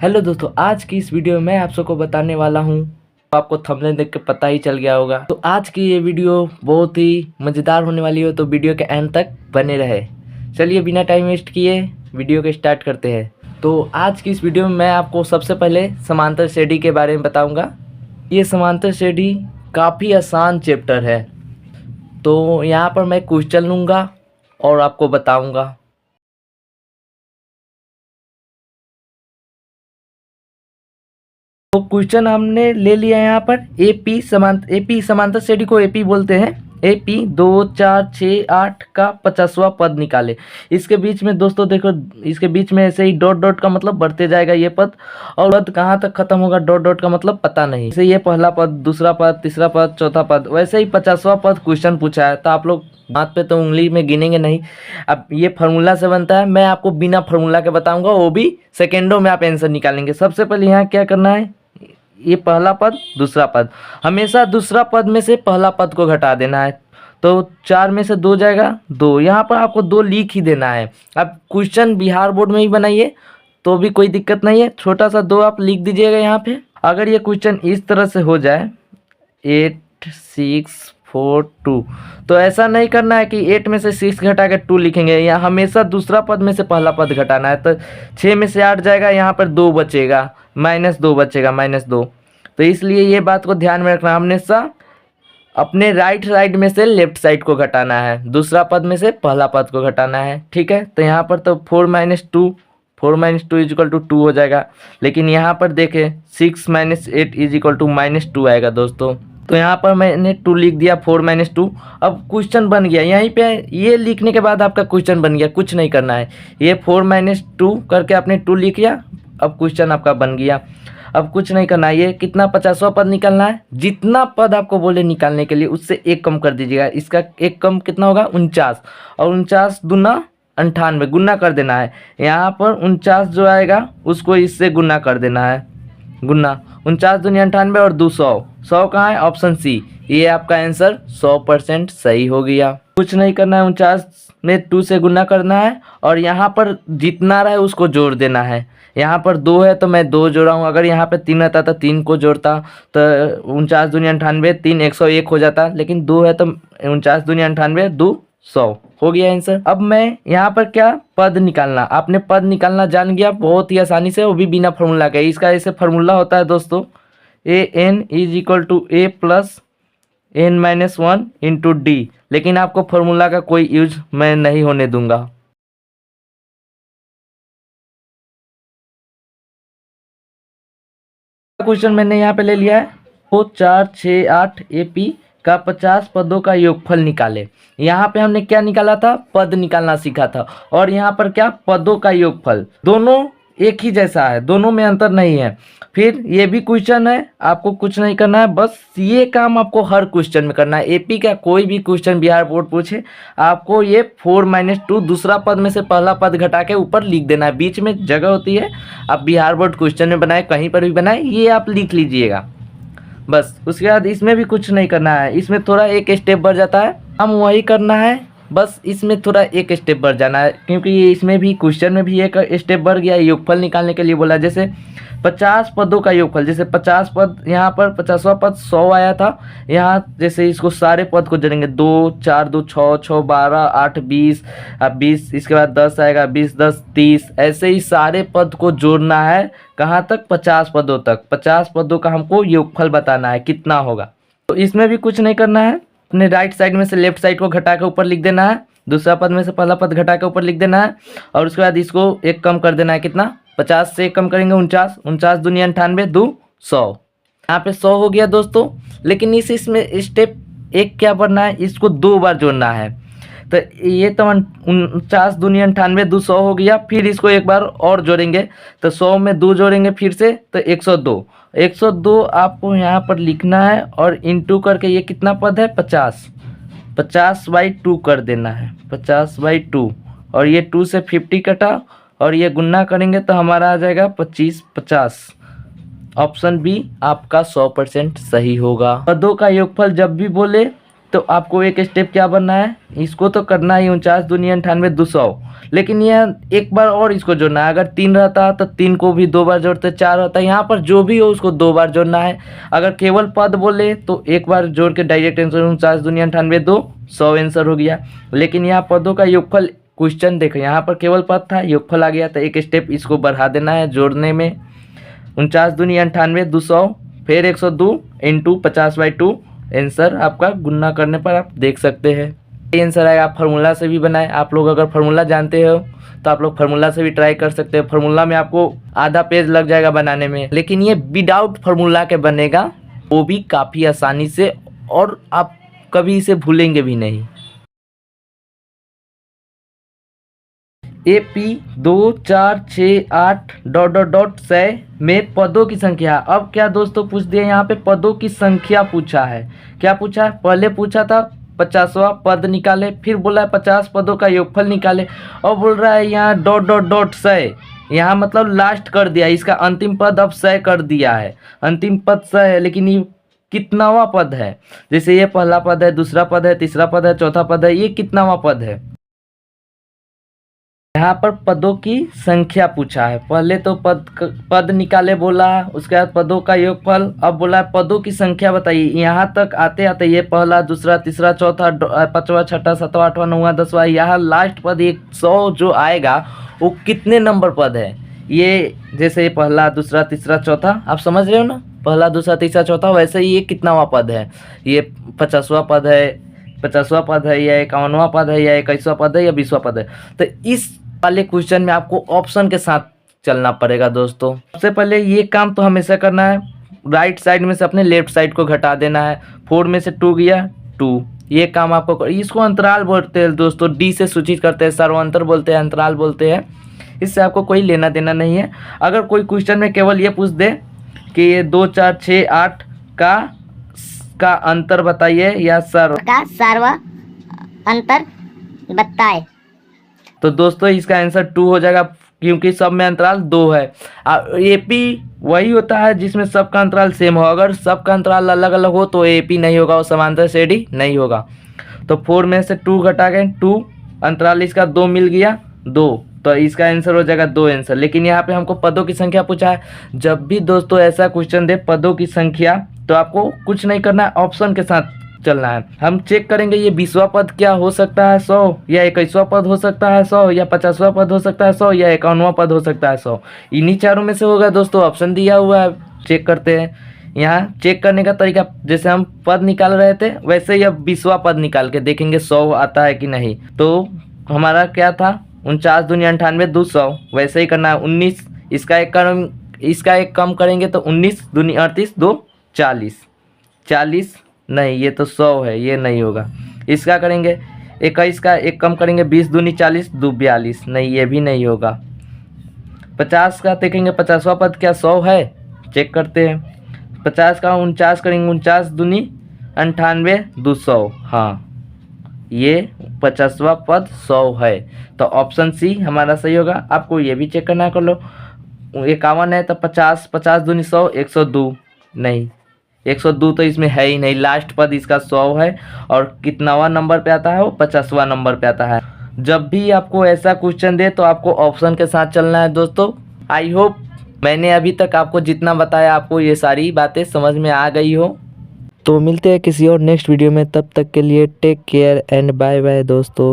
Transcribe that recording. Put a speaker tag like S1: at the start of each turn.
S1: Hello दोस्तों, आज की इस वीडियो में मैं आप सबको बताने वाला हूँ। आपको थंबनेल देख के पता ही चल गया होगा। तो आज की ये वीडियो बहुत ही मज़ेदार होने वाली हो, तो वीडियो के एंड तक बने रहे। चलिए बिना टाइम वेस्ट किए वीडियो को स्टार्ट करते हैं। तो आज की इस वीडियो में मैं आपको सबसे पहले समांतर श्रेणी के बारे में बताऊँगा। ये समांतर श्रेणी काफ़ी आसान चैप्टर है। तो यहाँ पर मैं क्वेश्चन लूँगा और आपको बताऊँगा। तो क्वेश्चन हमने ले लिया है यहाँ पर एपी समांतर श्रेणी को एपी बोलते हैं। एपी 2 4 6 8 का 50वां पद निकाले। इसके बीच में दोस्तों देखो, इसके बीच में ऐसे ही डॉट डॉट का मतलब बढ़ते जाएगा ये पद, और पद कहाँ तक खत्म होगा डॉट डॉट का मतलब पता नहीं। जैसे ये पहला पद, दूसरा पद, तीसरा पद, चौथा पद, वैसे ही 50वां पद क्वेश्चन पूछा है। तो आप लोग हाथ पे तो उंगली में गिनेंगे नहीं। अब ये फार्मूला से बनता है, मैं आपको बिना फार्मूला के बताऊंगा, वो भी सेकेंडों में आप आंसर निकालेंगे। सबसे पहले यहाँ क्या करना है, ये पहला पद दूसरा पद, हमेशा दूसरा पद में से पहला पद को घटा देना है। तो 4 में से 2 जाएगा 2, यहाँ पर आपको 2 लिख ही देना है। अब क्वेश्चन बिहार बोर्ड में ही बनाइए तो भी कोई दिक्कत नहीं है, छोटा सा 2 आप लिख दीजिएगा यहाँ पे। अगर ये क्वेश्चन इस तरह से हो जाए 8 6 4 2, तो ऐसा नहीं करना है कि 8 में से 6 घटा के 2 लिखेंगे। यहाँ हमेशा दूसरा पद में से पहला पद घटाना है। तो 6 में से 8 जाएगा, यहाँ पर 2 बचेगा, -2 बचेगा, -2। तो इसलिए ये बात को ध्यान में रखना, हमेशा अपने राइट साइड में से लेफ्ट साइड को घटाना है, दूसरा पद में से पहला पद को घटाना है। ठीक है, तो यहाँ पर तो 4 - 2 = 2 हो जाएगा। लेकिन यहाँ पर देखें 6 - 8 = -2 आएगा दोस्तों। तो यहाँ पर मैंने 2 लिख दिया, 4 - 2। अब क्वेश्चन बन गया, यहीं पे ये लिखने के बाद आपका क्वेश्चन बन गया, कुछ नहीं करना है। ये 4 - 2 करके आपने 2 लिख लिया, अब क्वेश्चन आपका बन गया। अब कुछ नहीं करना है, ये कितना 50वां पद निकालना है। जितना पद आपको बोले निकालने के लिए उससे 1 कम कर दीजिएगा। इसका 1 कम कितना होगा 49, और 49 दूना 98, गुना कर देना है। यहाँ पर 49 जो आएगा उसको इससे गुना कर देना है, गुना 49 दूनी 98 और 200, 100 कहाँ है, ऑप्शन सी। ये आपका आंसर 100% सही हो गया। कुछ नहीं करना है, 49 में 2 से गुना करना है, और यहाँ पर जितना रहे उसको जोड़ देना है। यहाँ पर 2 है तो मैं 2 जोड़ा हूँ। अगर यहाँ पे 3 रहता तो 3 को जोड़ता, तो 49 दूनी 98, 3 101 हो जाता। लेकिन 2 है तो 49 दूनी 98, 2 100 हो गया आंसर। अब मैं यहाँ पर क्या पद निकालना, आपने पद निकालना जान गया बहुत ही आसानी से, वो भी बिना फार्मूला के। इसका ऐसे फार्मूला होता है दोस्तों, an = a + n - 1 × d। लेकिन आपको फार्मूला का कोई यूज मैं नहीं होने दूंगा। क्वेश्चन मैंने यहाँ पे ले लिया है, 2 4 6 8 एपी का 50 पदों का योगफल निकाले। यहाँ पे हमने क्या निकाला था, पद निकालना सीखा था, और यहाँ पर क्या पदों का योगफल। दोनों एक ही जैसा है, दोनों में अंतर नहीं है। फिर ये भी क्वेश्चन है, आपको कुछ नहीं करना है, बस ये काम आपको हर क्वेश्चन में करना है। एपी का कोई भी क्वेश्चन बिहार बोर्ड पूछे, आपको ये 4 - 2 दूसरा पद में से पहला पद घटा के ऊपर लिख देना है। बीच में जगह होती है, आप बिहार बोर्ड क्वेश्चन में बनाए, कहीं पर भी बनाए, ये आप लिख लीजिएगा बस। उसके बाद इसमें भी कुछ नहीं करना है, इसमें थोड़ा एक स्टेप बढ़ जाता है, हम वही करना है बस। इसमें थोड़ा एक स्टेप बढ़ जाना है, क्योंकि ये इसमें भी क्वेश्चन में भी एक स्टेप बढ़ गया। योगफल निकालने के लिए बोला, जैसे 50 पदों का योगफल, जैसे 50 पद, यहाँ पर 50वां पद 100 आया था। यहाँ जैसे इसको सारे पद को जोड़ेंगे, 2 4 2 6 6 12 8 20, अब 20, इसके बाद 10 आएगा, 20 10 30, ऐसे ही सारे पद को जोड़ना है। कहाँ तक, 50 पदों तक। 50 पदों का हमको योगफल बताना है कितना होगा। तो इसमें भी कुछ नहीं करना है, अपने राइट साइड में से लेफ्ट साइड को घटा के ऊपर लिख देना है, दूसरा पद में से पहला पद घटा के ऊपर लिख देना है, और उसके बाद इसको 1 कम कर देना है। कितना, 50 से 1 कम करेंगे 49, 49 दूनी 98, 2 100। यहाँ पे 100 हो गया दोस्तों। लेकिन इसमें स्टेप 1 क्या बढ़ना है, इसको 2 बार जोड़ना है। तो ये तो 49 दूनी 98, 2 100 हो गया। फिर इसको 1 बार और जोड़ेंगे, तो 100 में 2 जोड़ेंगे फिर से, तो 102। 102 आपको यहाँ पर लिखना है, और इंटू करके ये कितना पद है 50, 50/2 कर देना है, 50/2। और ये 2 से 50 कटा, और ये गुना करेंगे तो हमारा आ जाएगा 25 50। ऑप्शन बी आपका 100% सही होगा। पदों का योगफल जब भी बोले तो आपको एक स्टेप क्या बनना है, इसको तो करना ही 49 दूनी 98 200, लेकिन यह एक बार और इसको जोड़ना है। अगर 3 रहता तो 3 को भी 2 बार जोड़ते, 4 रहता, यहाँ पर जो भी हो उसको 2 बार जोड़ना है। अगर केवल पद बोले तो एक बार जोड़ के डायरेक्ट आंसर 49 दूनी 98 2 100 आंसर हो गया। लेकिन यहाँ पदों का योगफल क्वेश्चन देखो, यहाँ पर केवल पद था, योगफल आ गया, तो एक स्टेप इसको बढ़ा देना है जोड़ने में। 49 दूनी 98 200 फिर 102 इंटू 50/2 आंसर आपका गुणा करने पर आप देख सकते हैं ये आंसर आएगा। आप फार्मूला से भी बनाए, आप लोग अगर फार्मूला जानते हो तो आप लोग फार्मूला से भी ट्राई कर सकते हो। फार्मूला में आपको आधा पेज लग जाएगा बनाने में, लेकिन ये विदाउट फार्मूला के बनेगा, वो भी काफ़ी आसानी से, और आप कभी इसे भूलेंगे भी नहीं। AP 2 4 6 8 ... 100 में पदों की संख्या। अब क्या दोस्तों पूछ दिया, यहाँ पे पदों की संख्या पूछा है। क्या पूछा है, पहले पूछा था 50वां पद निकाले, फिर बोला है 50 पदों का योगफल निकाले, और बोल रहा है यहाँ ... 100, यहाँ मतलब लास्ट कर दिया, इसका अंतिम पद अब 100 कर दिया है। अंतिम पद 100 है, लेकिन ये कितनावा पद है, जैसे ये पहला पद है, दूसरा पद है, तीसरा पद है, चौथा पद है, ये कितनावा पद है। यहाँ पर पदों की संख्या पूछा है। पहले तो पद निकाले बोला, उसके बाद पदों का योगफल, अब बोला पदों की संख्या बताइए। यहाँ तक आते आते ये पहला, दूसरा, तीसरा, चौथा, 5वां, 6वां, 7वां, 8वां, 9वां, 10वां, यहाँ लास्ट पद 100 जो आएगा वो कितने नंबर पद है। ये जैसे पहला, दूसरा, तीसरा, चौथा, आप समझ रहे हो ना, पहला, दूसरा, तीसरा, चौथा, वैसे ही ये कितनावा पद है। ये 50वां पद है, 50वां पद है, या 51वां पद है, या 21वां पद है, या 20वां पद है। तो इस वाले क्वेश्चन में आपको ऑप्शन के साथ चलना पड़ेगा दोस्तों। सबसे पहले ये काम तो हमेशा करना है, राइट साइड में से अपने लेफ्ट साइड को घटा देना है। 4 में से 2 गया 2, ये काम आपको इसको अंतराल बोलते हैं दोस्तों, डी से सूचित करते हैं, सर्वांतर बोलते हैं, अंतराल बोलते हैं। इससे आपको कोई लेना देना नहीं है। अगर कोई क्वेश्चन में केवल ये पूछ दे कि ये 2 4 6 8 का अंतर बताइए, या सर्व अंतर बताए, तो दोस्तों इसका आंसर 2 हो जाएगा, क्योंकि सब में अंतराल 2 है। AP वही होता है जिसमें सबका अंतराल सेम हो। अगर सबका अंतराल अलग अलग हो तो AP नहीं होगा, वो समांतर श्रेणी नहीं होगा। तो 4 में से 2 घटा गए 2, अंतराल इसका 2 मिल गया 2, तो इसका आंसर हो जाएगा 2 आंसर। लेकिन यहाँ पे हमको पदों की संख्या पूछा है। जब भी दोस्तों ऐसा क्वेश्चन दे पदों की संख्या, तो आपको कुछ नहीं करना है, ऑप्शन के साथ चलना है। हम चेक करेंगे ये 20वां पद क्या हो सकता है 100, या 21वां पद हो सकता है 100, या 50वां पद हो सकता है 100, या 51वां पद हो सकता है 100। इन्हीं चारों में से होगा दोस्तों, ऑप्शन दिया हुआ है, चेक करते हैं। यहाँ चेक करने का तरीका, जैसे हम पद निकाल रहे थे वैसे ही अब 20वां पद निकाल के देखेंगे 100 आता है कि नहीं। तो हमारा क्या था 49 दूनी 98 200, वैसे ही करना है। 19 इसका एक कम करेंगे तो 19 दूनी 38 2 40 नहीं, ये तो 100 है, ये नहीं होगा। इसका करेंगे 21 का एक कम करेंगे 20 दूनी 40 2 42, नहीं ये भी नहीं होगा। 50 का देखेंगे 50वां पद क्या 100 है, चेक करते हैं। 50 का 49 करेंगे 49 दूनी 98 200, हाँ ये 50वां पद 100 है, तो ऑप्शन सी हमारा सही होगा। आपको ये भी चेक करना कर लो। 51 है तो 50 दूनी 100 102, नहीं 102 तो इसमें है ही नहीं, लास्ट पद इसका 100 है, और कितनावा नंबर पे आता है वो 50वां नंबर पे आता है। जब भी आपको ऐसा क्वेश्चन दे तो आपको ऑप्शन के साथ चलना है दोस्तों। आई होप मैंने अभी तक आपको जितना बताया आपको ये सारी बातें समझ में आ गई हो। तो मिलते हैं किसी और नेक्स्ट वीडियो में, तब तक के लिए take care and bye bye दोस्तों।